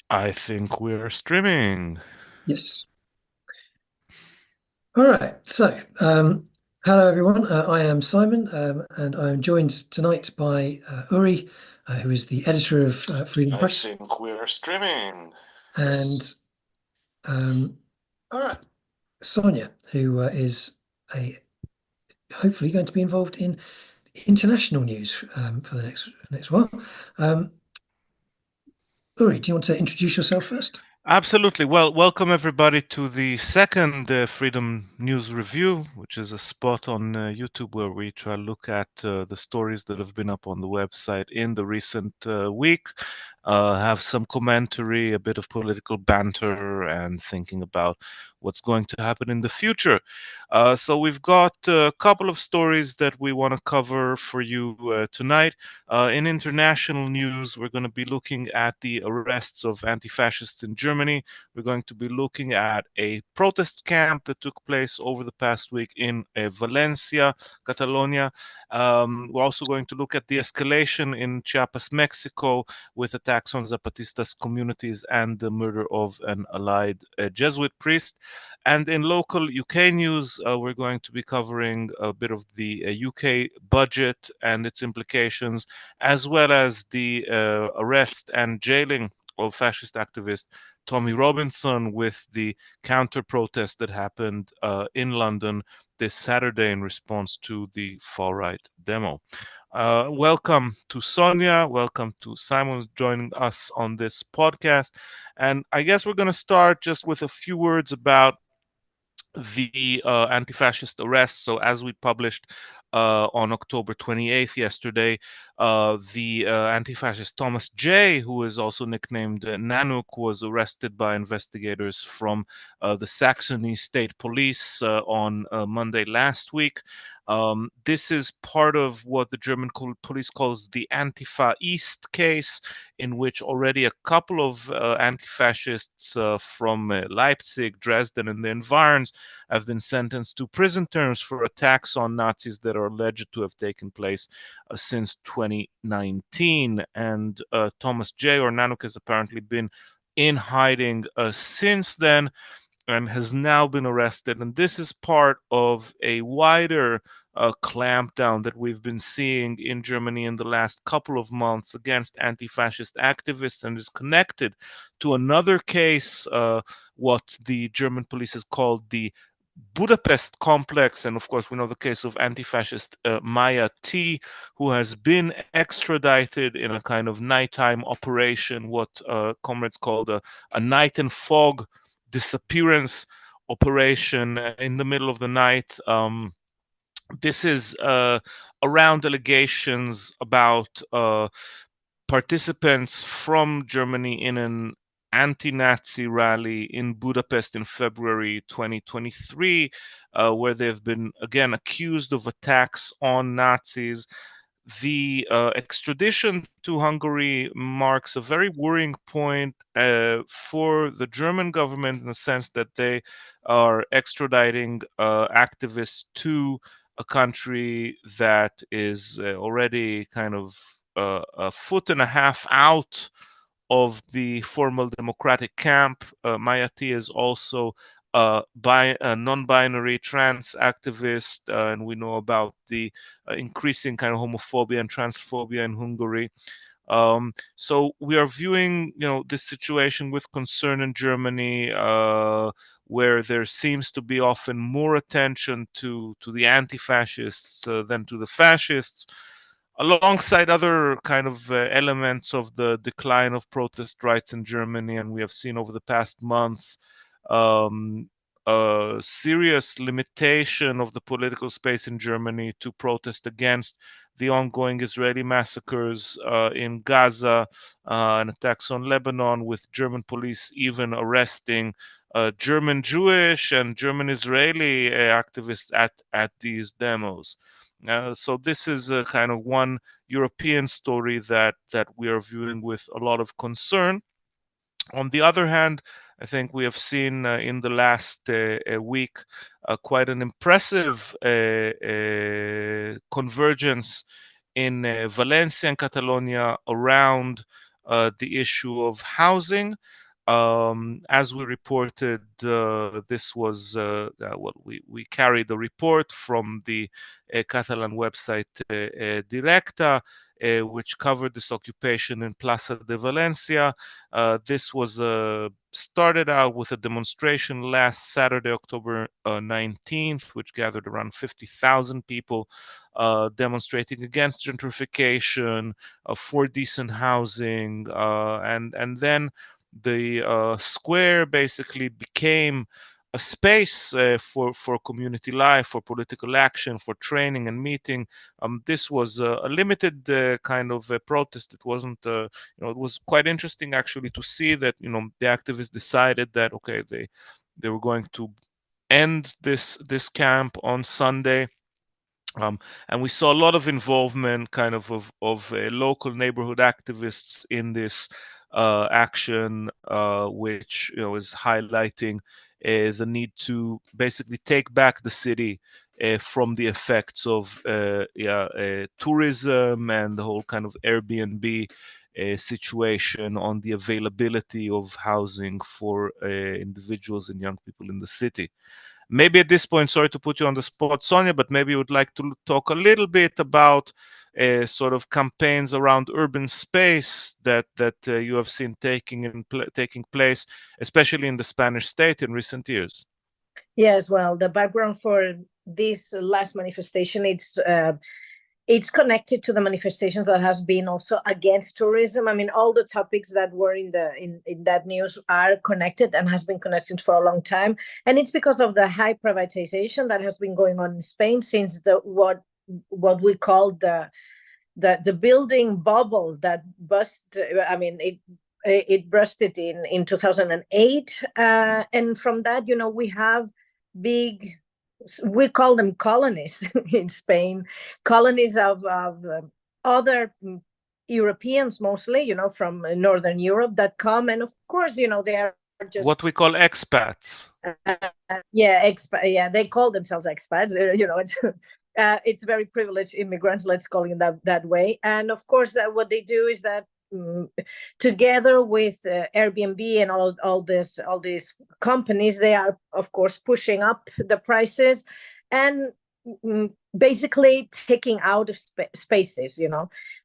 I think we're streaming. Yes. All right. Hello everyone. I am Simon, and I'm joined tonight by Uri, who is the editor of Freedom I Press, think we're streaming. and um, all right, Sonia, who is a hopefully going to be involved in international news for the next while. Um, Uri, do you want to introduce yourself first? Absolutely. Well, welcome everybody to the second Freedom News Review, which is a spot on YouTube where we try to look at the stories that have been up on the website in the recent week, have some commentary, a bit of political banter, and thinking about what's going to happen in the future. So we've got a couple of stories that we want to cover for you tonight. In international news, we're going to be looking at the arrests of anti fascists in Germany. We're going to be looking at a protest camp that took place over the past week in Valencia, Catalonia. We're also going to look at the escalation in Chiapas, Mexico, with attacks on Zapatistas communities and the murder of an allied Jesuit priest. And in local UK news, we're going to be covering a bit of the UK budget and its implications, as well as the arrest and jailing of fascist activist Tommy Robinson, with the counter protest that happened in London this Saturday in response to the far right demo. Welcome to Sonia. Welcome to Simon joining us on this podcast. And I guess we're going to start just with a few words about the anti-fascist arrest. So, as we published on October 28th yesterday, the anti-fascist Thomas J, who is also nicknamed Nanuk, was arrested by investigators from the Saxony State Police on Monday last week. This is part of what the German police calls the Antifa East case, in which already a couple of anti-fascists from Leipzig, Dresden, and the environs have been sentenced to prison terms for attacks on Nazis that are alleged to have taken place since 2019. And Thomas J. or Nanuk has apparently been in hiding since then and has now been arrested. And this is part of a wider clampdown that we've been seeing in Germany in the last couple of months against anti fascist activists, and is connected to another case, what the German police has called the Budapest complex. And of course, we know the case of anti fascist Maya T, who has been extradited in a kind of nighttime operation, what comrades called a night and fog disappearance operation in the middle of the night. This is around allegations about participants from Germany in an anti-Nazi rally in Budapest in February 2023, where they've been again accused of attacks on Nazis. The extradition to Hungary marks a very worrying point for the German government, in the sense that they are extraditing activists to a country that is already kind of a foot and a half out of the formal democratic camp. Mayati is also a non-binary trans activist, and we know about the increasing kind of homophobia and transphobia in Hungary. So we are viewing, this situation with concern in Germany, where there seems to be often more attention to the anti-fascists than to the fascists, alongside other kind of elements of the decline of protest rights in Germany. And we have seen over the past months um, a serious limitation of the political space in Germany to protest against the ongoing Israeli massacres in Gaza and attacks on Lebanon, with German police even arresting German Jewish and German Israeli activists at these demos. So this is a kind of one European story that we are viewing with a lot of concern. On the other hand, I think we have seen in the last week quite an impressive convergence in Valencia and Catalonia around the issue of housing. As we reported, this was well, we carried a report from the Catalan website Directa, which covered this occupation in Placa de Valencia. This was started out with a demonstration last Saturday, October 19th, which gathered around 50,000 people demonstrating against gentrification, for decent housing, and then the square basically became a space for community life, for political action, for training and meeting. This was a limited kind of protest. It wasn't, it was quite interesting actually to see that, the activists decided that, okay, they were going to end this camp on Sunday. And we saw a lot of involvement kind of local neighborhood activists in this action, which is highlighting the need to basically take back the city from the effects of tourism and the whole kind of Airbnb situation on the availability of housing for individuals and young people in the city. Maybe at this point, sorry to put you on the spot, Sonia, but maybe you would like to talk a little bit about sort of campaigns around urban space that you have seen taking place, especially in the Spanish state in recent years. Yes, well, the background for this last manifestation, it's connected to the manifestations that has been also against tourism. I mean, all the topics that were in that news are connected and has been connected for a long time. And it's because of the high privatization that has been going on in Spain since what we call the building bubble that burst. I mean, it bursted in 2008. And from that, we have big, we call them colonies in Spain, colonies of other Europeans mostly, from Northern Europe that come. And of course, they are just what we call expats. Yeah, they call themselves expats. It's very privileged immigrants, let's call it that way. And of course, what they do is that together with Airbnb and all these companies, they are of course pushing up the prices and basically taking out of spaces.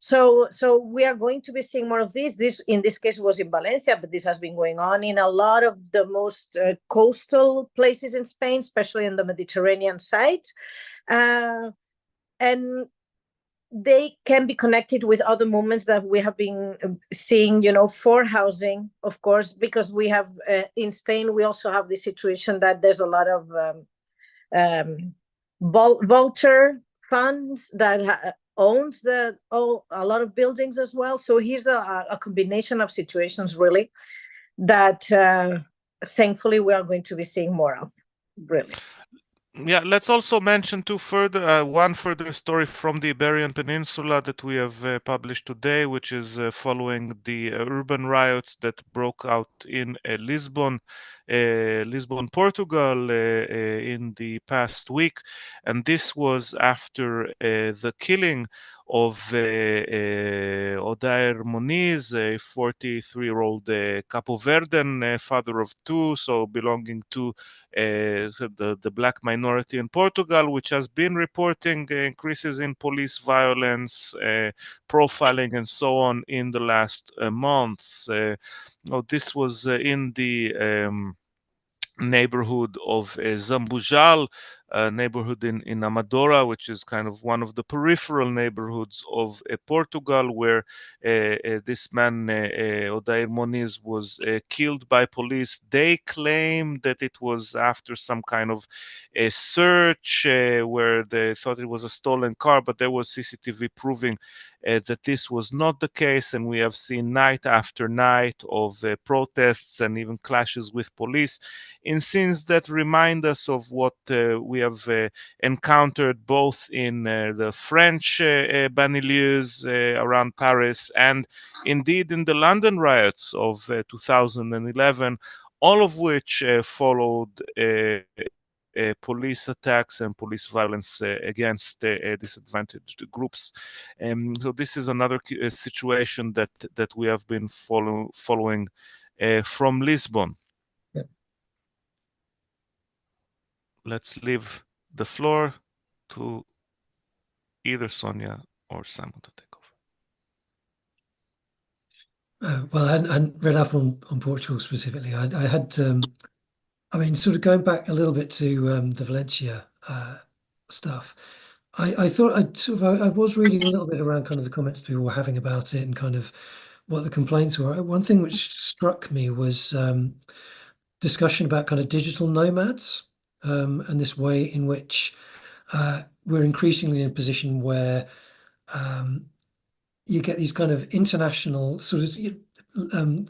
So we are going to be seeing more of this. This in this case was in Valencia, but this has been going on in a lot of the most coastal places in Spain, especially in the Mediterranean side, and they can be connected with other movements that we have been seeing, for housing, of course, because we have in Spain, we also have the situation that there's a lot of vulture funds that owns a lot of buildings as well. So here's a combination of situations really that thankfully we are going to be seeing more of, really. Yeah, let's also mention one further story from the Iberian Peninsula that we have published today, which is following the urban riots that broke out in Lisbon, Portugal, in the past week. And this was after the killing of Odair Moniz, a 43-year-old Capo Verdean father of two, so belonging to the black minority in Portugal, which has been reporting increases in police violence, profiling, and so on in the last months. This was in the neighborhood of Zambujal, a neighborhood in Amadora, which is kind of one of the peripheral neighborhoods of Portugal, where this man, Odair Moniz, was killed by police. They claim that it was after some kind of a search where they thought it was a stolen car, but there was CCTV proving that this was not the case, and we have seen night after night of protests and even clashes with police in scenes that remind us of what we have encountered both in the French banlieues around Paris and indeed in the London riots of 2011, all of which followed police attacks and police violence against disadvantaged groups. So this is another situation that we have been following from Lisbon. Yeah. Let's leave the floor to either Sonia or Simon to take over. Well, I hadn't read up on Portugal specifically. I had, I mean, sort of going back a little bit to the Valencia stuff. I thought I was reading a little bit around kind of the comments people were having about it and kind of what the complaints were. One thing which struck me was discussion about kind of digital nomads and this way in which we're increasingly in a position where you get these kind of international sort of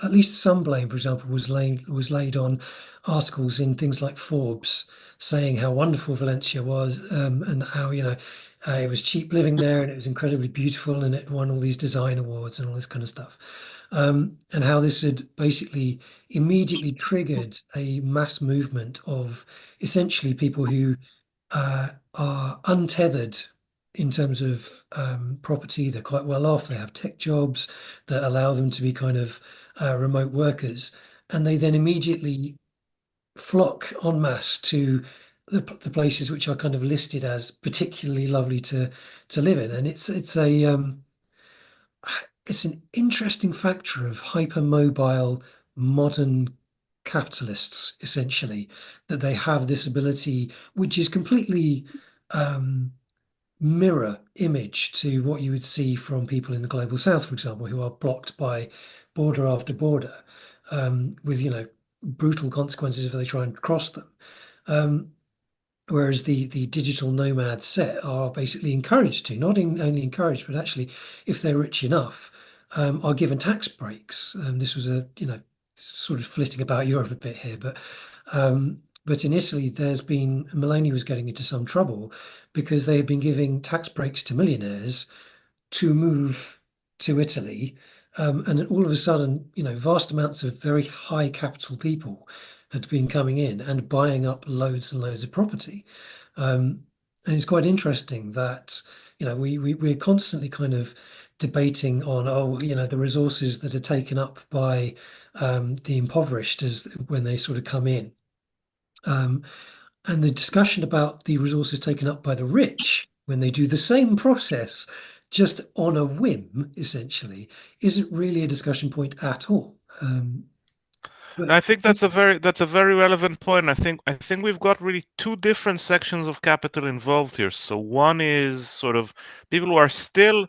at least some blame, for example, was laid on articles in things like Forbes saying how wonderful Valencia was and how it was cheap living there and it was incredibly beautiful and it won all these design awards and all this kind of stuff. And how this had basically immediately triggered a mass movement of essentially people who are untethered in terms of property. They're quite well off. They have tech jobs that allow them to be kind of remote workers. And they then immediately flock en masse to the places which are kind of listed as particularly lovely to live in. And it's an interesting factor of hypermobile modern capitalists, essentially, that they have this ability, which is completely mirror image to what you would see from people in the global south, for example, who are blocked by border after border with brutal consequences if they try and cross them. Whereas the digital nomad set are basically encouraged to, not only encouraged, but actually, if they're rich enough, are given tax breaks. This was sort of flitting about Europe a bit here, but in Italy, Meloni was getting into some trouble because they had been giving tax breaks to millionaires to move to Italy. And all of a sudden, vast amounts of very high capital people had been coming in and buying up loads and loads of property. And it's quite interesting that, we're constantly kind of debating on, the resources that are taken up by the impoverished as when they sort of come in. And the discussion about the resources taken up by the rich when they do the same process just on a whim, essentially, isn't really a discussion point at all. I think that's a very relevant point. I think we've got really two different sections of capital involved here. So one is sort of people who are still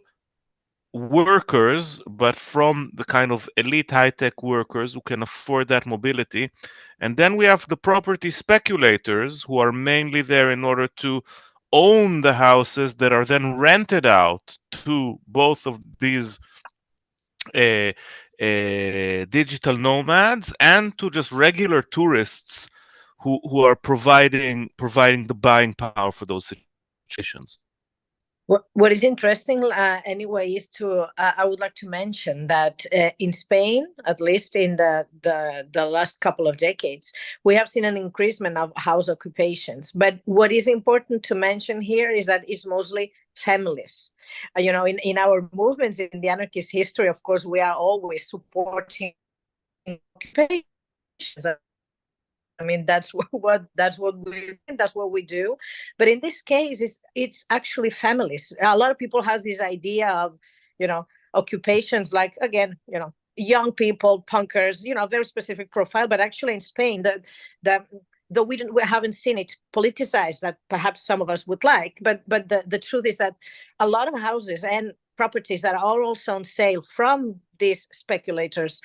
workers, but from the kind of elite high-tech workers who can afford that mobility. And then we have the property speculators who are mainly there in order to own the houses that are then rented out to both of these digital nomads and to just regular tourists who are providing the buying power for those situations. What is interesting, anyway, is I would like to mention that in Spain, at least in the last couple of decades, we have seen an increasement of house occupations. But what is important to mention here is that it's mostly families. In our movements in the anarchist history, of course, we are always supporting occupations. I mean, that's what we do. But in this case, it's actually families. A lot of people has this idea of, occupations like, again, young people, punkers, very specific profile. But actually in Spain, though we haven't seen it politicized that perhaps some of us would like, but the truth is that a lot of houses and properties that are also on sale from these speculators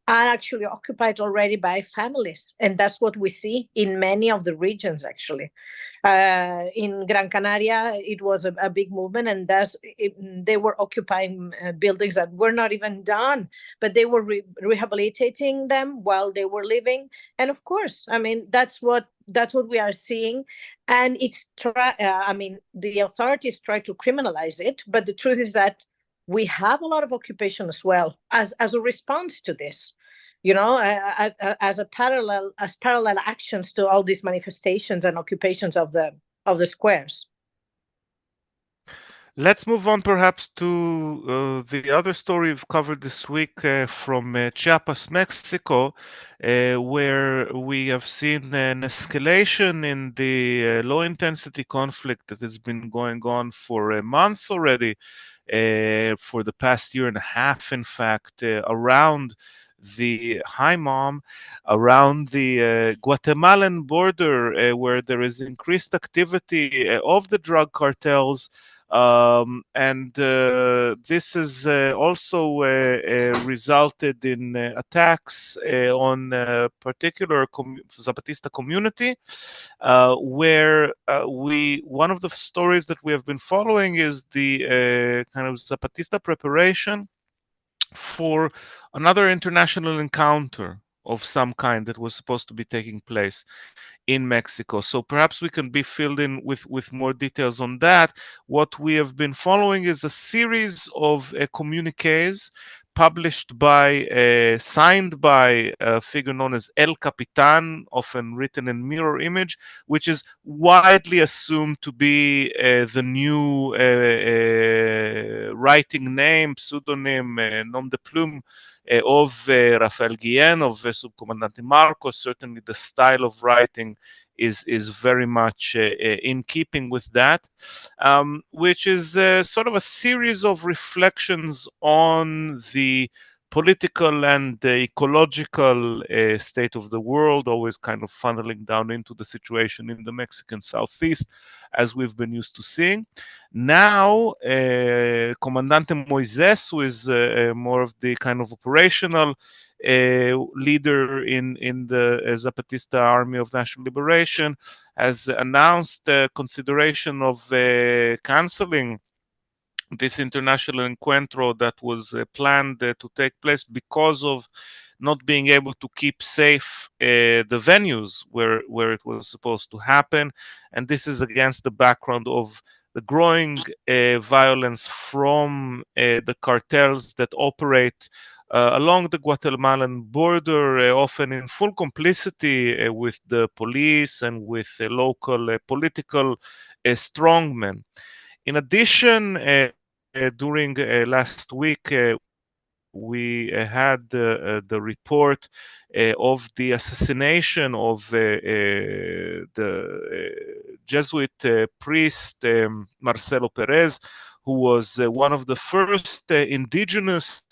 are actually occupied already by families. And that's what we see in many of the regions, actually. In Gran Canaria, it was a big movement, and they were occupying buildings that were not even done, but they were rehabilitating them while they were living. And of course, I mean, that's what we are seeing. And the authorities try to criminalize it, but the truth is that we have a lot of occupation as well as a response to this. as parallel actions to all these manifestations and occupations of the squares. Let's move on perhaps to the other story we've covered this week from Chiapas, Mexico, where we have seen an escalation in the low-intensity conflict that has been going on for months already, for the past year and a half, in fact, around the around the Guatemalan border, where there is increased activity of the drug cartels. And this has also resulted in attacks on particular Zapatista community, where one of the stories that we have been following is the kind of Zapatista preparation for another international encounter of some kind that was supposed to be taking place in Mexico. So perhaps we can be filled in with more details on that. What we have been following is a series of communiques published by, signed by a figure known as El Capitan, often written in mirror image, which is widely assumed to be the new writing name, pseudonym, nom de plume of Rafael Guillen, of Subcomandante Marcos. Certainly the style of writing is very much in keeping with that, which is sort of a series of reflections on the political and ecological state of the world, always kind of funneling down into the situation in the Mexican Southeast, as we've been used to seeing. Now, Comandante Moises, who is more of the kind of operational leader in the Zapatista Army of National Liberation, has announced consideration of canceling this international encuentro that was planned to take place because of not being able to keep safe the venues where it was supposed to happen. And this is against the background of the growing violence from the cartels that operate along the Guatemalan border, often in full complicity with the police and with local political strongmen. In addition, during last week, we had the report of the assassination of the Jesuit priest Marcelo Perez, who was one of the first indigenous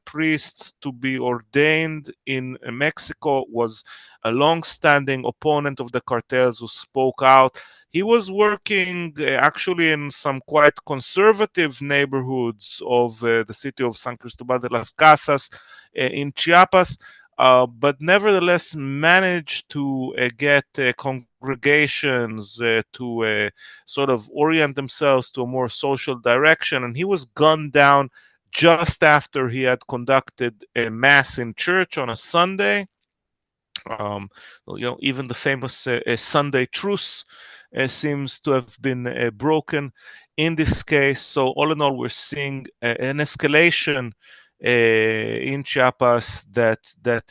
priests to be ordained in Mexico, was a long-standing opponent of the cartels who spoke out. He was working actually in some quite conservative neighborhoods of the city of San Cristobal de las Casas in Chiapas, but nevertheless managed to get congregations to sort of orient themselves to a more social direction. And he was gunned down just after he had conducted a mass in church on a Sunday. Even the famous Sunday truce seems to have been broken in this case. So all in all, we're seeing an escalation in Chiapas that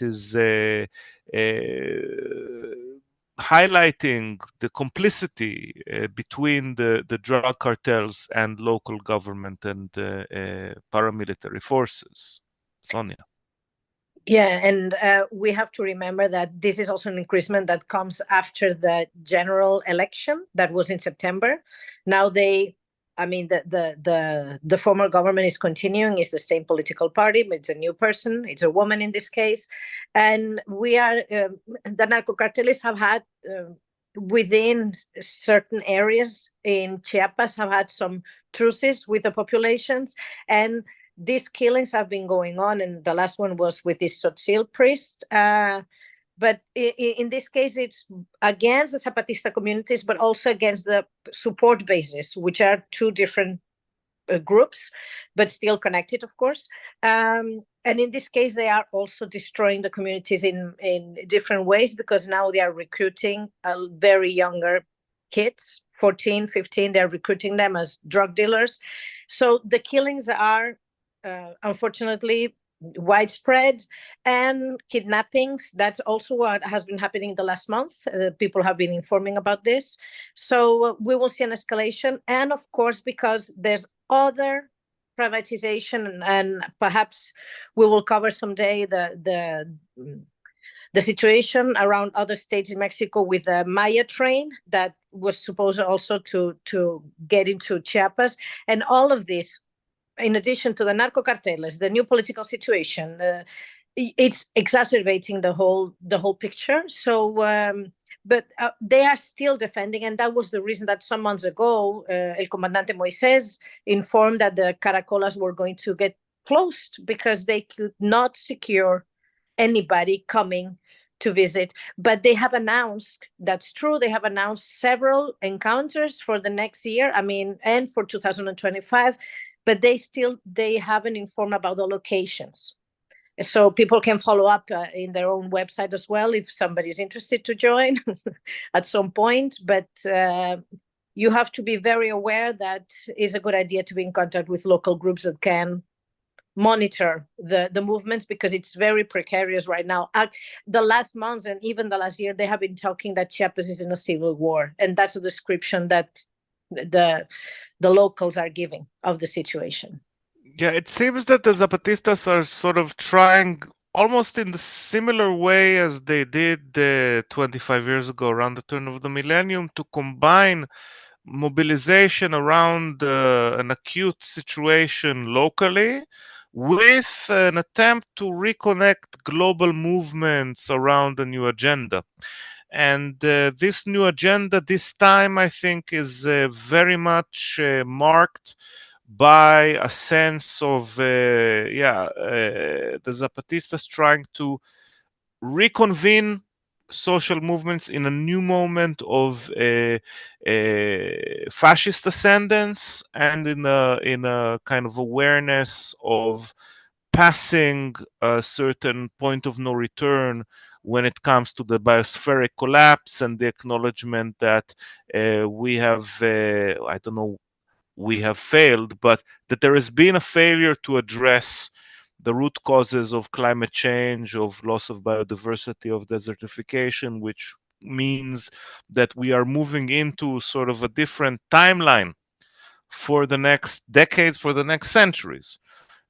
is highlighting the complicity between the drug cartels and local government and paramilitary forces. Sonia. Yeah, and we have to remember that this is also an increasement that comes after the general election that was in September. Now the former government is continuing. It's the same political party, but it's a new person. It's a woman in this case. And we are, the narco-cartelists have had, within certain areas in Chiapas, have had some truces with the populations. And these killings have been going on, and the last one was with this Tzotzil priest. But in this case, it's against the Zapatista communities, but also against the support bases, which are two different groups, but still connected, of course. And in this case, they are also destroying the communities in different ways, because now they are recruiting very younger kids, 14, 15, they're recruiting them as drug dealers. So the killings are unfortunately widespread, and kidnappings. That's also what has been happening in the last month. People have been informing about this. So we will see an escalation. And of course, because there's other privatization, and perhaps we will cover someday the situation around other states in Mexico with the Maya train that was supposed also to get into Chiapas. And all of this, in addition to the narco cartels, the new political situation, it's exacerbating the whole picture. So, but they are still defending, and that was the reason that some months ago, El Comandante Moisés informed that the caracolas were going to get closed because they could not secure anybody coming to visit. But they have announced, that's true, they have announced several encounters for the next year, I mean, and for 2025, but they haven't informed about the locations. So people can follow up in their own website as well if somebody's interested to join at some point. But you have to be very aware that it's a good idea to be in contact with local groups that can monitor the movements, because it's very precarious right now. The last months and even the last year, they have been talking that Chiapas is in a civil war, and that's a description that the locals are giving of the situation. Yeah, it seems that the Zapatistas are sort of trying almost in the similar way as they did 25 years ago, around the turn of the millennium, to combine mobilization around an acute situation locally with an attempt to reconnect global movements around a new agenda. And this new agenda this time, I think, is very much marked by a sense of the Zapatistas trying to reconvene social movements in a new moment of fascist ascendance, and in a kind of awareness of passing a certain point of no return when it comes to the biospheric collapse, and the acknowledgement that we have I don't know, we have failed, but that there has been a failure to address the root causes of climate change, of loss of biodiversity, of desertification, which means that we are moving into sort of a different timeline for the next decades, for the next centuries.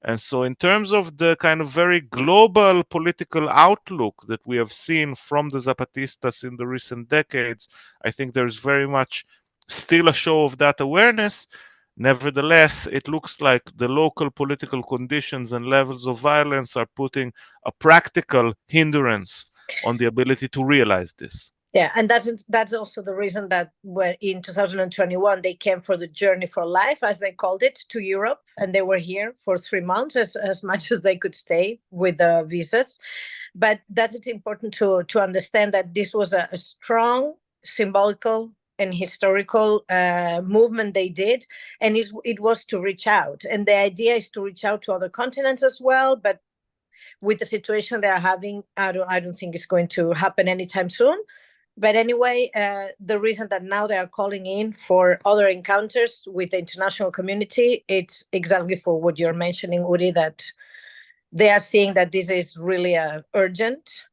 And so, in terms of the kind of very global political outlook that we have seen from the Zapatistas in the recent decades, I think there's very much still a show of that awareness. Nevertheless, it looks like the local political conditions and levels of violence are putting a practical hindrance on the ability to realize this. Yeah, and that's also the reason that when in 2021 they came for the Journey for Life, as they called it, to Europe, and they were here for 3 months, as much as they could stay with the visas. But that it's important to understand that this was a strong symbolical and historical movement they did, and it was to reach out. And the idea is to reach out to other continents as well, but with the situation they are having, I don't think it's going to happen anytime soon. But anyway, the reason that now they are calling in for other encounters with the international community, it's exactly for what you're mentioning, Uri, that they are seeing that this is really urgent,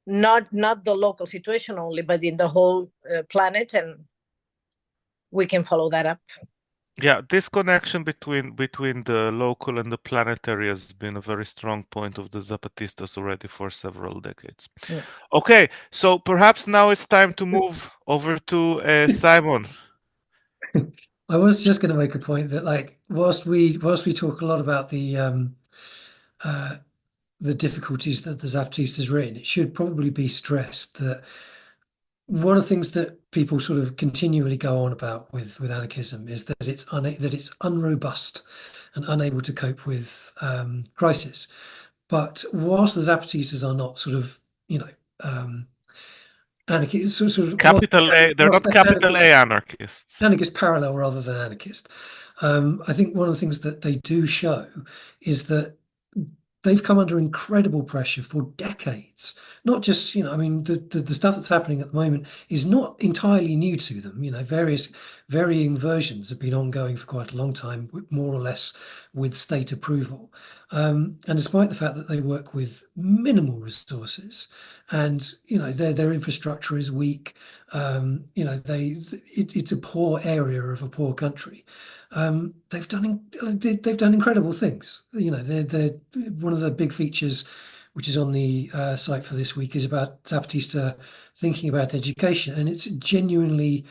not the local situation only, but in the whole planet, and we can follow that up. Yeah, this connection between the local and the planetary has been a very strong point of the Zapatistas already for several decades. Yeah. Okay, so perhaps now it's time to move over to Simon. I was just going to make a point that, like, whilst we talk a lot about the difficulties that the Zapatistas are in, it should probably be stressed that one of the things that people sort of continually go on about with anarchism is that it's unrobust and unable to cope with crisis. But whilst the Zapatistas are not sort of, anarchists, sort of capital A, they're not capital A anarchists. Anarchist parallel rather than anarchist. I think one of the things that they do show is that they've come under incredible pressure for decades. Not just, I mean, the stuff that's happening at the moment is not entirely new to them. Various varying versions have been ongoing for quite a long time, more or less with state approval. And despite the fact that they work with minimal resources, and their infrastructure is weak, it's a poor area of a poor country. They've done incredible things. They're one of the big features, which is on the site for this week, is about Zapatista thinking about education, and it's genuinely,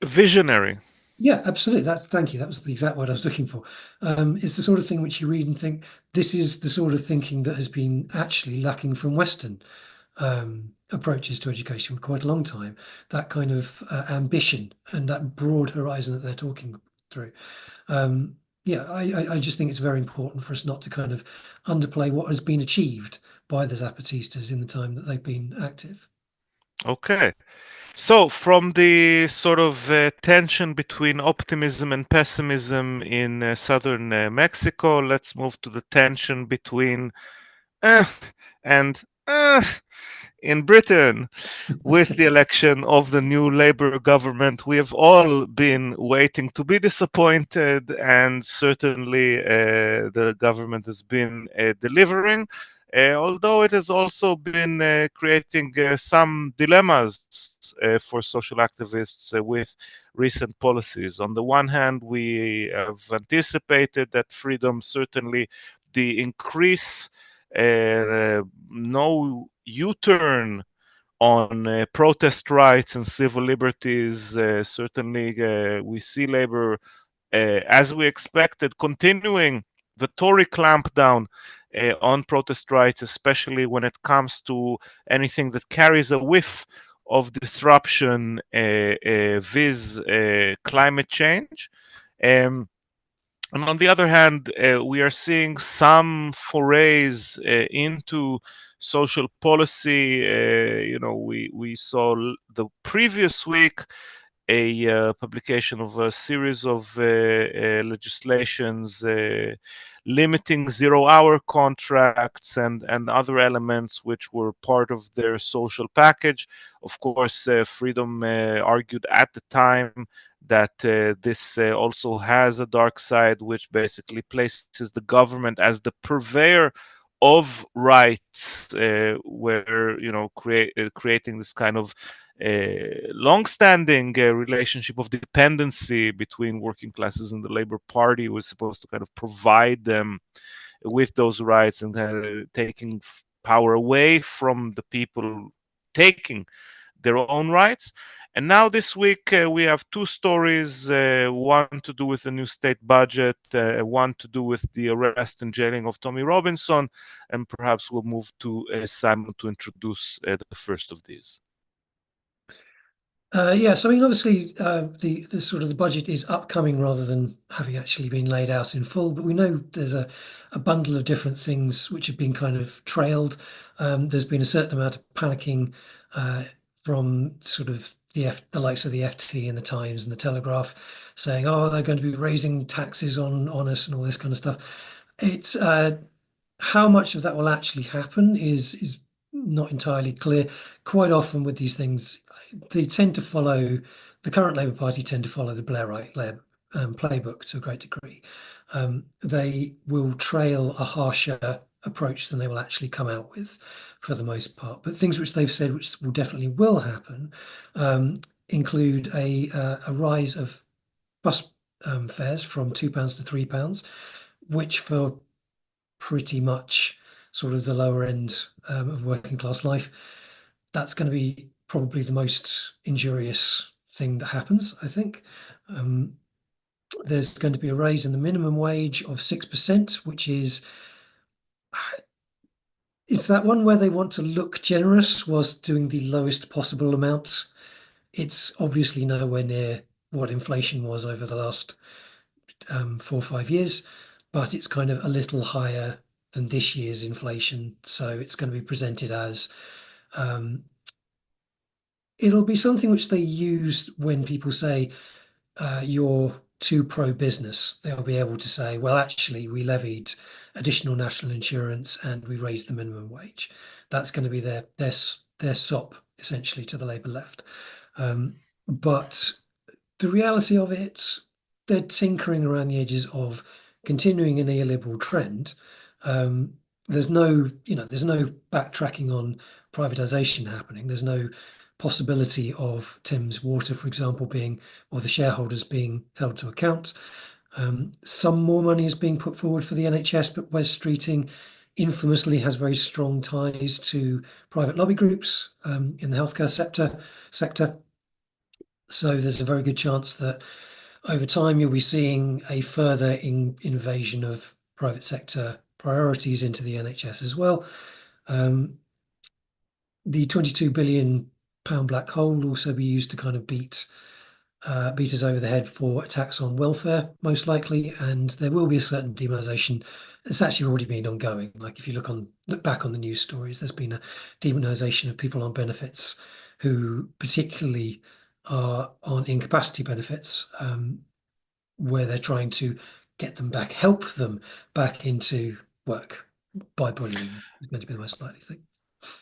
visionary. Yeah, absolutely. Thank you. That was the exact word I was looking for. It's the sort of thing which you read and think, this is the sort of thinking that has been actually lacking from Western approaches to education for quite a long time. That kind of ambition and that broad horizon that they're talking through. I just think it's very important for us not to kind of underplay what has been achieved by the Zapatistas in the time that they've been active. Okay. So, from the sort of tension between optimism and pessimism in southern Mexico, let's move to the tension between and in Britain. With the election of the new Labour government, we have all been waiting to be disappointed, and certainly the government has been delivering. Although it has also been creating some dilemmas for social activists with recent policies. On the one hand, we have anticipated that freedom, certainly the increase, no U-turn on protest rights and civil liberties. Certainly, we see Labour, as we expected, continuing the Tory clampdown on protest rights, especially when it comes to anything that carries a whiff of disruption vis climate change. And on the other hand, we are seeing some forays into social policy. We saw the previous week a publication of a series of legislations limiting zero-hour contracts and other elements which were part of their social package. Of course, Freedom argued at the time that this also has a dark side, which basically places the government as the purveyor of rights, where creating this kind of long-standing relationship of dependency between working classes and the Labour Party was supposed to kind of provide them with those rights, and taking power away from the people taking their own rights. And now this week we have two stories, one to do with the new state budget, one to do with the arrest and jailing of Tommeh Robinson, and perhaps we'll move to Simon to introduce the first of these. Yes, I mean, obviously, the sort of the budget is upcoming rather than having actually been laid out in full. But we know there's a bundle of different things which have been kind of trailed. There's been a certain amount of panicking from sort of the likes of the FT and the Times and the Telegraph, saying, "Oh, they're going to be raising taxes on us and all this kind of stuff." It's how much of that will actually happen is not entirely clear. Quite often with these things, they tend to follow, the current Labour Party tend to follow the Blairite playbook to a great degree. They will trail a harsher approach than they will actually come out with for the most part. But things which they've said which will happen include a rise of bus fares from £2 to £3, which for pretty much sort of the lower end of working class life, that's going to be probably the most injurious thing that happens, I think. There's going to be a raise in the minimum wage of 6%, which is, it's that one where they want to look generous whilst doing the lowest possible amount. It's obviously nowhere near what inflation was over the last 4 or 5 years, but it's kind of a little higher than this year's inflation. So it's going to be presented as it'll be something which they use when people say you're too pro-business. They'll be able to say, well, actually, we levied additional national insurance and we raised the minimum wage. That's going to be their sop, essentially, to the Labour left. But the reality of it, they're tinkering around the edges of continuing a neoliberal trend. There's no backtracking on privatization happening. There's no possibility of Thames Water, for example, or the shareholders being held to account. Some more money is being put forward for the NHS, but Wes Streeting infamously has very strong ties to private lobby groups in the healthcare sector. So there's a very good chance that over time you'll be seeing a further invasion of private sector priorities into the NHS as well. The £22 billion black hole will also be used to kind of beat us over the head for attacks on welfare, most likely, and there will be a certain demonisation. It's actually already been ongoing. Like if you look back on the news stories, there's been a demonisation of people on benefits who particularly are on incapacity benefits, where they're trying to help them back into work by bullying. Is going to be the most likely thing.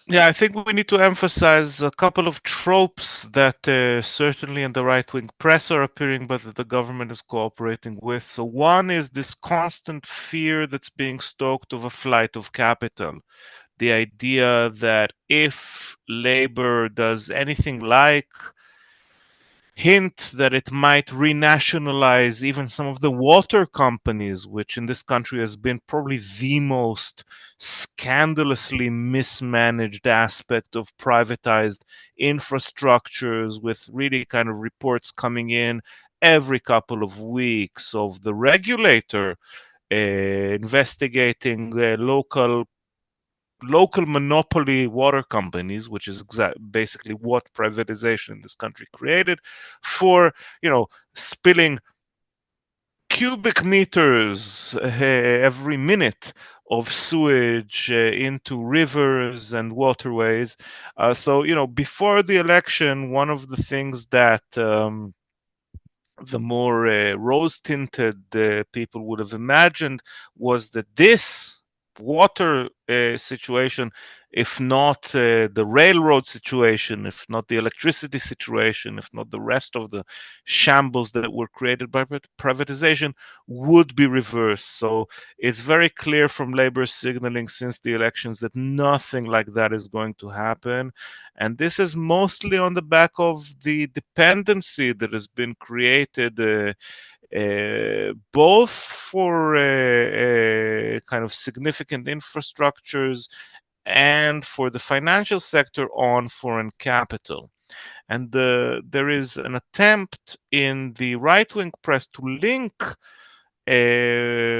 Yeah, I think we need to emphasize a couple of tropes that certainly in the right-wing press are appearing, but that the government is cooperating with. So one is this constant fear that's being stoked of a flight of capital. The idea that if labor does anything like hint that it might renationalize even some of the water companies, which in this country has been probably the most scandalously mismanaged aspect of privatized infrastructures, with really kind of reports coming in every couple of weeks of the regulator investigating local monopoly water companies, which is basically what privatization in this country created, for spilling cubic meters every minute of sewage into rivers and waterways. So before the election, one of the things that the more rose-tinted people would have imagined was that this water situation, if not the railroad situation, if not the electricity situation, if not the rest of the shambles that were created by privatization, would be reversed. So it's very clear from Labour signaling since the elections that nothing like that is going to happen. And this is mostly on the back of the dependency that has been created both for kind of significant infrastructures and for the financial sector on foreign capital. And there is an attempt in the right-wing press to link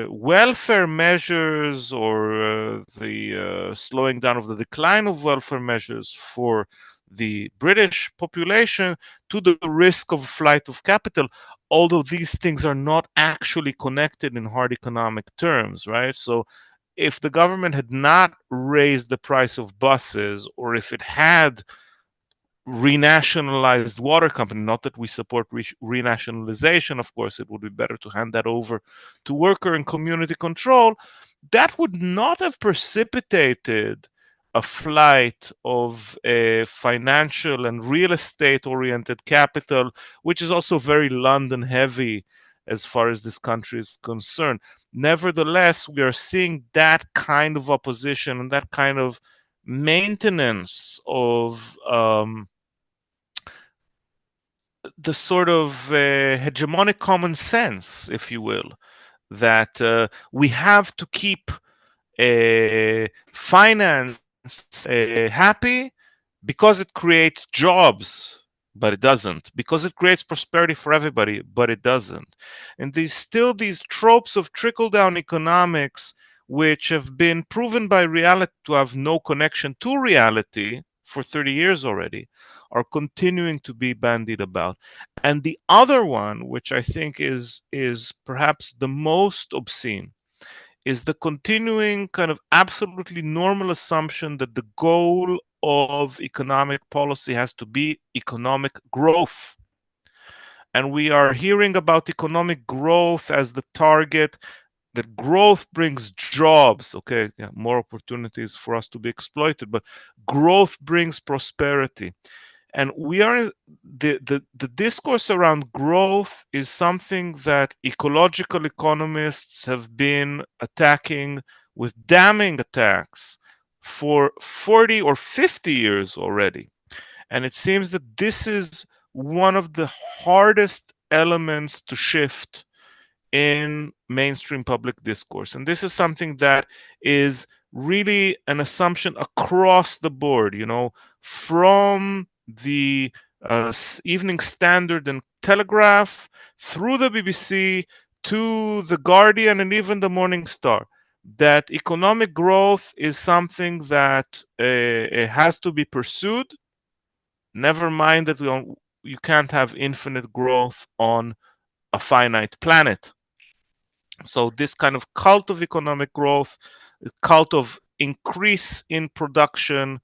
welfare measures or the slowing down of the decline of welfare measures for the British population to the risk of flight of capital, although these things are not actually connected in hard economic terms, right? So if the government had not raised the price of buses, or if it had renationalized water company, not that we support renationalization, of course, it would be better to hand that over to worker and community control, that would not have precipitated a flight of financial and real estate oriented capital, which is also very London heavy as far as this country is concerned. Nevertheless, we are seeing that kind of opposition and that kind of maintenance of the sort of hegemonic common sense, if you will, that we have to keep finance happy because it creates jobs, but it doesn't. Because it creates prosperity for everybody, but it doesn't. And there's still these tropes of trickle-down economics, which have been proven by reality to have no connection to reality for 30 years already, are continuing to be bandied about. And the other one, which I think is perhaps the most obscene, is the continuing kind of absolutely normal assumption that the goal of economic policy has to be economic growth. And we are hearing about economic growth as the target, that growth brings jobs. Okay, yeah, more opportunities for us to be exploited, but growth brings prosperity. And we are the discourse around growth is something that ecological economists have been attacking with damning attacks for 40 or 50 years already. And it seems that this is one of the hardest elements to shift in mainstream public discourse. And this is something that is really an assumption across the board, from the Evening Standard and Telegraph through the BBC to the Guardian and even the Morning Star, that economic growth is something that it has to be pursued. Never mind that you can't have infinite growth on a finite planet. So this kind of cult of economic growth, cult of increase in production,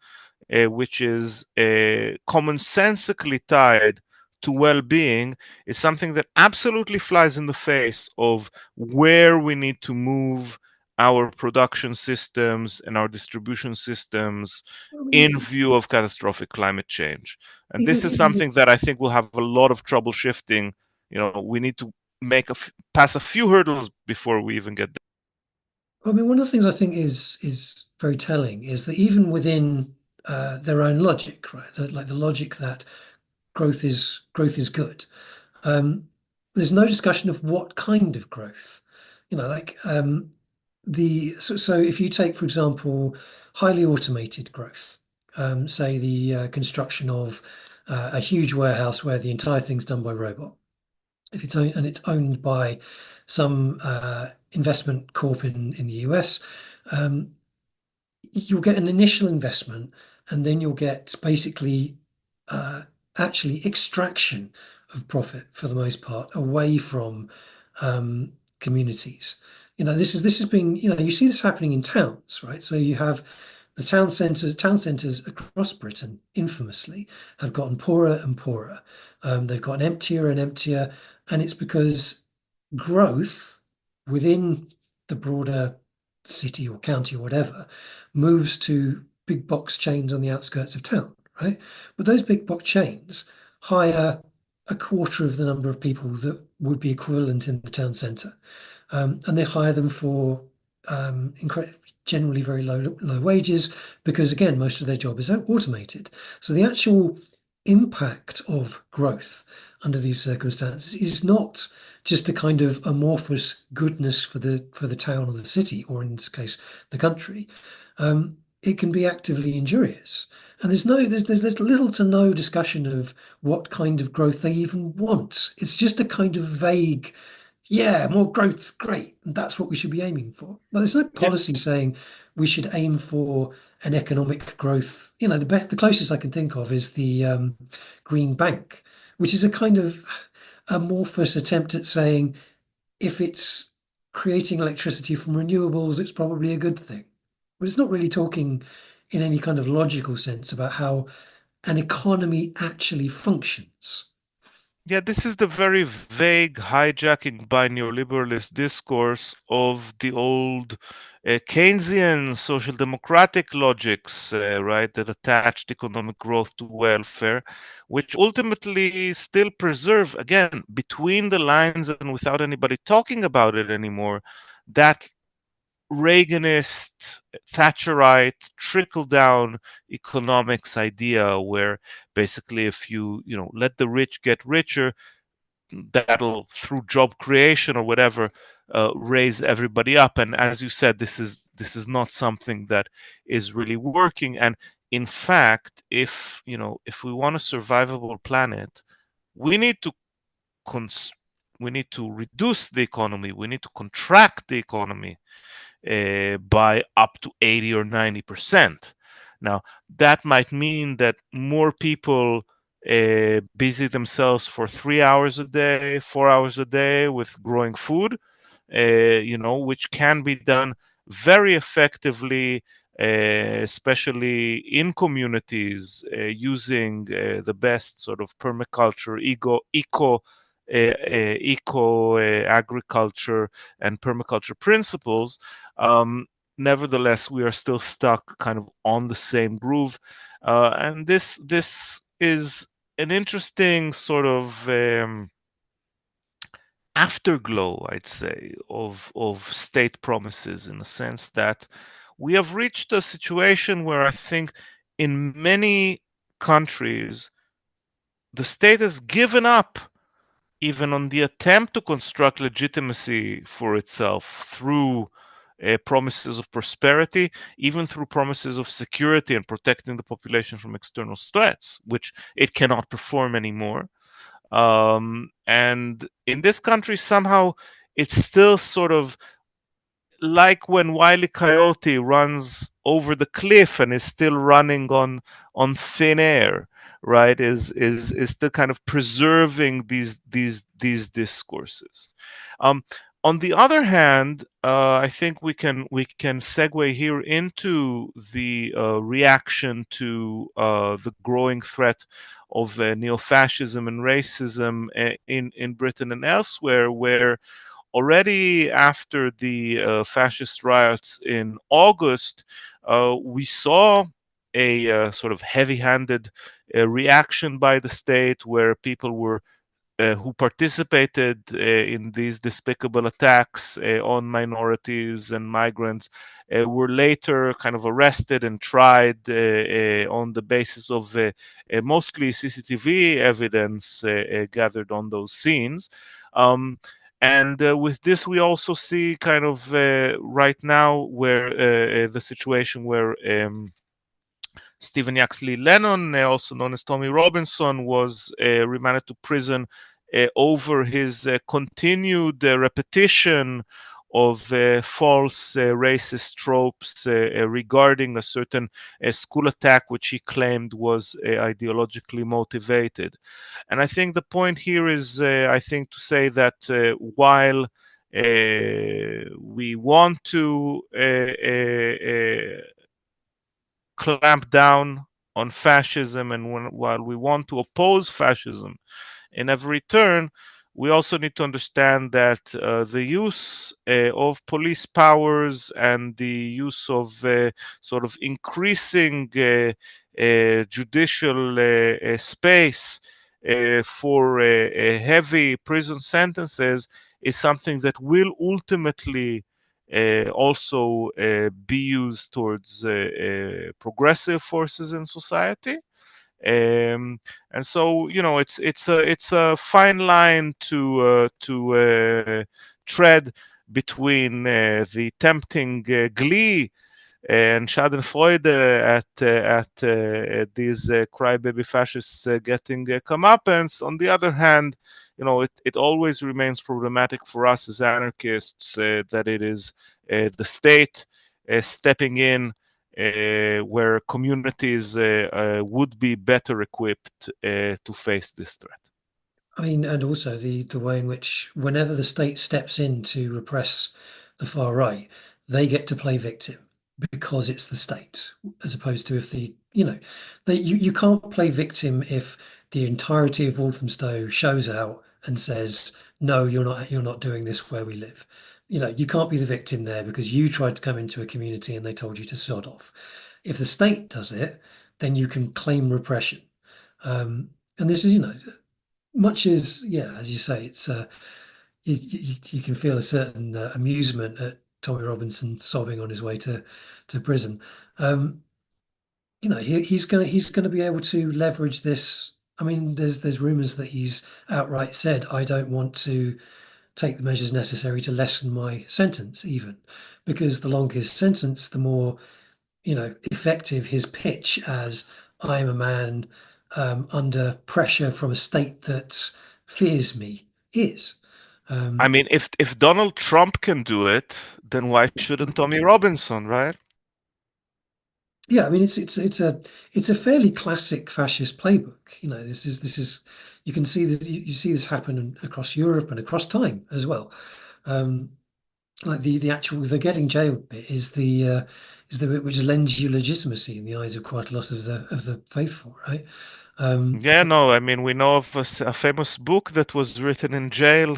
which is commonsensically tied to well-being, is something that absolutely flies in the face of where we need to move our production systems and our distribution systems in view of catastrophic climate change. And this is something that I think will have a lot of trouble shifting. We need to pass a few hurdles before we even get there. I mean, one of the things I think is very telling is that even within their own logic, right? Like the logic that growth is good. There's no discussion of what kind of growth. So if you take, for example, highly automated growth, say the construction of a huge warehouse where the entire thing's done by robot. If it's owned by some investment corp in the US, you'll get an initial investment, and then you'll get basically actually extraction of profit for the most part away from communities. This has been, you see this happening in towns, right? So you have the town centres across Britain infamously have gotten poorer and poorer. They've gotten emptier and emptier, and it's because growth within the broader city or county or whatever moves to big box chains on the outskirts of town, right? But those big box chains hire a quarter of the number of people that would be equivalent in the town centre, and they hire them for generally very low wages because, again, most of their job is automated. So the actual impact of growth under these circumstances is not just a kind of amorphous goodness for the town or the city, or in this case, the country. It can be actively injurious. And there's little to no discussion of what kind of growth they even want. It's just a kind of vague, yeah, more growth, great. And that's what we should be aiming for. But there's no policy saying we should aim for an economic growth. The closest I can think of is the Green Bank, which is a kind of amorphous attempt at saying if it's creating electricity from renewables, it's probably a good thing. But it's not really talking in any kind of logical sense about how an economy actually functions. Yeah, this is the very vague hijacking by neoliberalist discourse of the old Keynesian social democratic logics, right, that attached economic growth to welfare, which ultimately still preserve, again, between the lines and without anybody talking about it anymore, that Reaganist, Thatcherite, trickle-down economics idea, where basically if you let the rich get richer, that'll, through job creation or whatever, raise everybody up. And as you said, this is not something that is really working. And in fact, if we want a survivable planet, we need to reduce the economy. We need to contract the economy by up to 80 or 90%. Now, that might mean that more people busy themselves for 3 hours a day, 4 hours a day with growing food, which can be done very effectively, especially in communities using the best sort of permaculture, eco agriculture and permaculture principles. Nevertheless, we are still stuck kind of on the same groove, and this is an interesting sort of afterglow, I'd say, of state promises, in a sense that we have reached a situation where I think in many countries the state has given up even on the attempt to construct legitimacy for itself through promises of prosperity, even through promises of security and protecting the population from external threats, which it cannot perform anymore. And in this country, somehow it's still sort of like when Wile E. Coyote runs over the cliff and is still running on thin air, right? Is still kind of preserving these discourses. Um, on the other hand, I think we can segue here into the reaction to the growing threat of neo-fascism and racism in Britain and elsewhere, where already after the fascist riots in August, we saw a sort of heavy-handed reaction by the state, where people were who participated in these despicable attacks on minorities and migrants were later kind of arrested and tried on the basis of mostly CCTV evidence gathered on those scenes. Um, and with this, we also see kind of right now where the situation where Stephen Yaxley Lennon, also known as Tommy Robinson, was remanded to prison over his continued repetition of false racist tropes regarding a certain school attack, which he claimed was ideologically motivated. And I think the point here is, I think, to say that while we want to clamp down on fascism, and while we want to oppose fascism in every turn, we also need to understand that the use of police powers and the use of sort of increasing judicial space for heavy prison sentences is something that will ultimately also be used towards progressive forces in society. And so, it's a fine line to tread between the tempting glee and Schadenfreude at these crybaby fascists getting comeuppance. On the other hand, it always remains problematic for us as anarchists that it is the state stepping in where communities would be better equipped to face this threat. I mean, and also the way in which whenever the state steps in to repress the far right, they get to play victim because it's the state, as opposed to if you can't play victim if the entirety of Walthamstow shows out and says, no, you're not doing this where we live. You can't be the victim there because you tried to come into a community and they told you to sod off. If the state does it, then you can claim repression. And this is, much as, as you say, it's you can feel a certain amusement at Tommy Robinson sobbing on his way to prison. He's gonna be able to leverage this. I mean, there's rumors that he's outright said, I don't want to take the measures necessary to lessen my sentence, even because the longer his sentence, the more effective his pitch as I am a man under pressure from a state that fears me is. I mean, if Donald Trump can do it, then why shouldn't Tommy Robinson, right? Yeah, I mean it's a fairly classic fascist playbook. This is you can see this you see this happen across Europe and across time as well. Like the getting jailed bit is the bit which lends you legitimacy in the eyes of quite a lot of the faithful, right? Yeah, no, I mean, we know of a famous book that was written in jail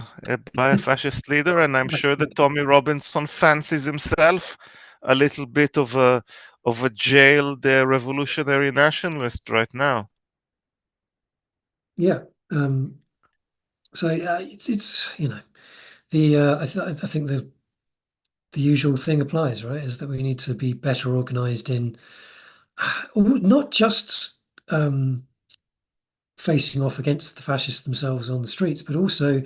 by a fascist leader, and I'm sure that Tommy Robinson fancies himself a little bit of a jailed revolutionary nationalist right now. Yeah. So it's I think the usual thing applies, right? Is that we need to be better organized in not just facing off against the fascists themselves on the streets, but also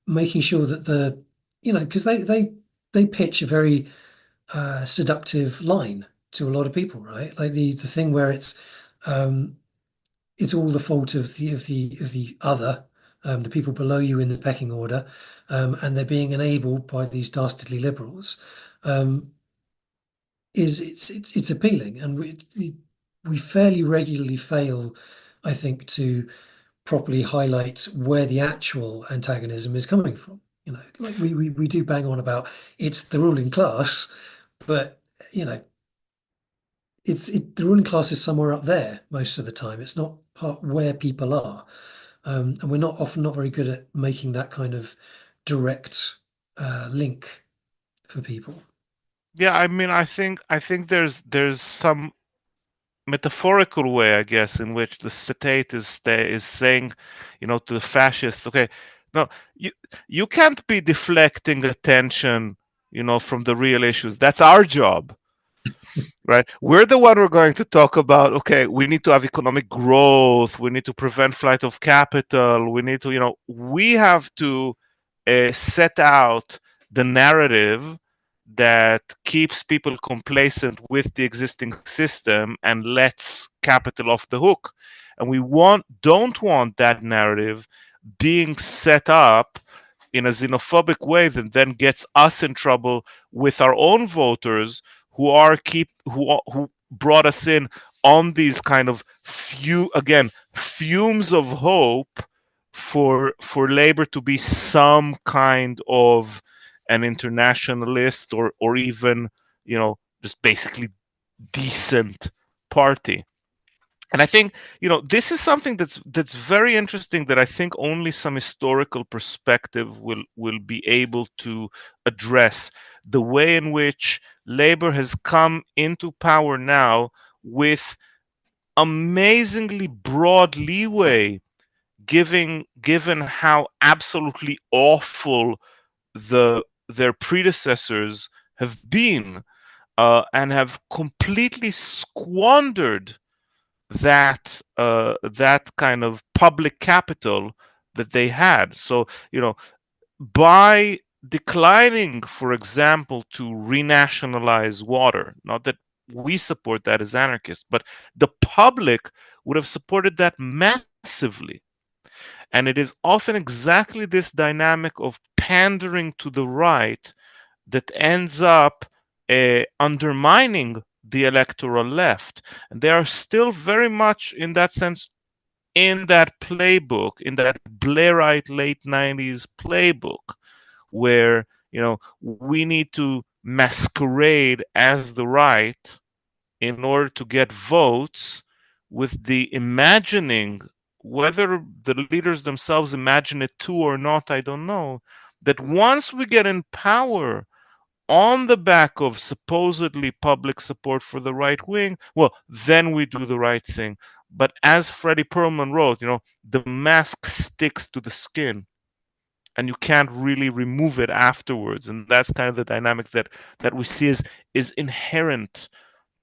making sure that because they pitch a very seductive line to a lot of people, right? Like the thing where um, it's all the fault of the other, the people below you in the pecking order, and they're being enabled by these dastardly liberals. Um, it's appealing, and we fairly regularly fail, I think, to properly highlight where the actual antagonism is coming from. Like we do bang on about it's the ruling class, but the ruling class is somewhere up there most of the time. It's not part where people are, and we're often not very good at making that kind of direct link for people. Yeah, I mean, I think there's some metaphorical way, I guess, in which the state is saying, to the fascists, okay, no, you can't be deflecting attention, from the real issues. That's our job, right? We're the one who are going to talk about, okay, we need to have economic growth, we need to prevent flight of capital, we need to, we have to set out the narrative that keeps people complacent with the existing system and lets capital off the hook. And we don't want that narrative being set up in a xenophobic way that then gets us in trouble with our own voters who brought us in on these kind of fumes of hope for labor to be some kind of an internationalist or even just basically decent party. And I think this is something that's very interesting that I think only some historical perspective will be able to address the way in which labor has come into power now with amazingly broad leeway, given how absolutely awful their predecessors have been, and have completely squandered that kind of public capital that they had. So by declining, for example, to renationalize water, not that we support that as anarchists, but the public would have supported that massively. And it is often exactly this dynamic of pandering to the right that ends up undermining the electoral left. And they are still very much, in that sense, in that playbook, in that Blairite late 90s playbook, where we need to masquerade as the right in order to get votes, with the imagining, whether the leaders themselves imagine it too or not, I don't know, that once we get in power on the back of supposedly public support for the right wing, well, then we do the right thing. But as Freddie Perlman wrote, the mask sticks to the skin and you can't really remove it afterwards. And that's kind of the dynamic that we see is inherent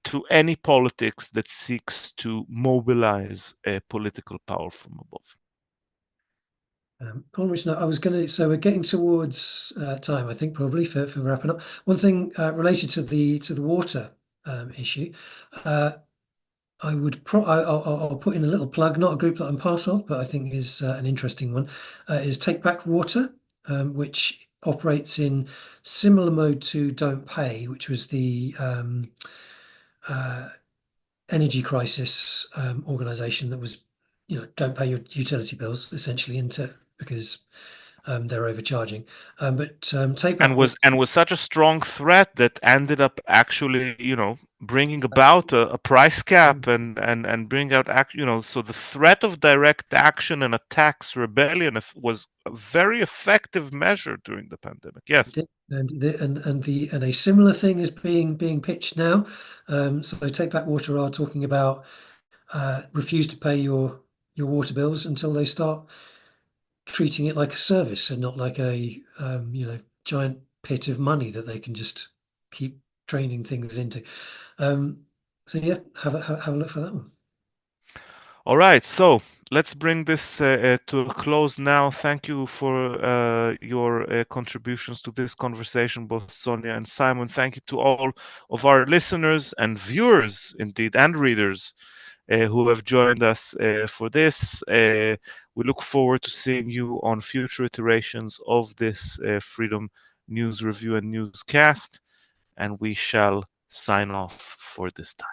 to any politics that seeks to mobilize a political power from above. On which note, I was going to. So we're getting towards time, I think, probably for wrapping up. One thing related to the water issue, I would I'll put in a little plug, not a group that I'm part of, but I think is an interesting one. Is Take Back Water, which operates in similar mode to Don't Pay, which was the energy crisis organization that was, don't pay your utility bills essentially because they're overcharging. But Take Back and was such a strong threat that ended up actually, bringing about a price cap and bring out so the threat of direct action and a tax rebellion was a very effective measure during the pandemic. Yes. And a similar thing is being pitched now. So Take Back Water are talking about refuse to pay your your water bills until they start treating it like a service and not like a giant pit of money that they can just keep draining things into. So yeah, have a look for that one. All right, so let's bring this to a close now. Thank you for your contributions to this conversation, both Sonia and Simon. Thank you to all of our listeners and viewers, indeed, and readers who have joined us for this. We look forward to seeing you on future iterations of this Freedom News Review and Newscast, and we shall sign off for this time.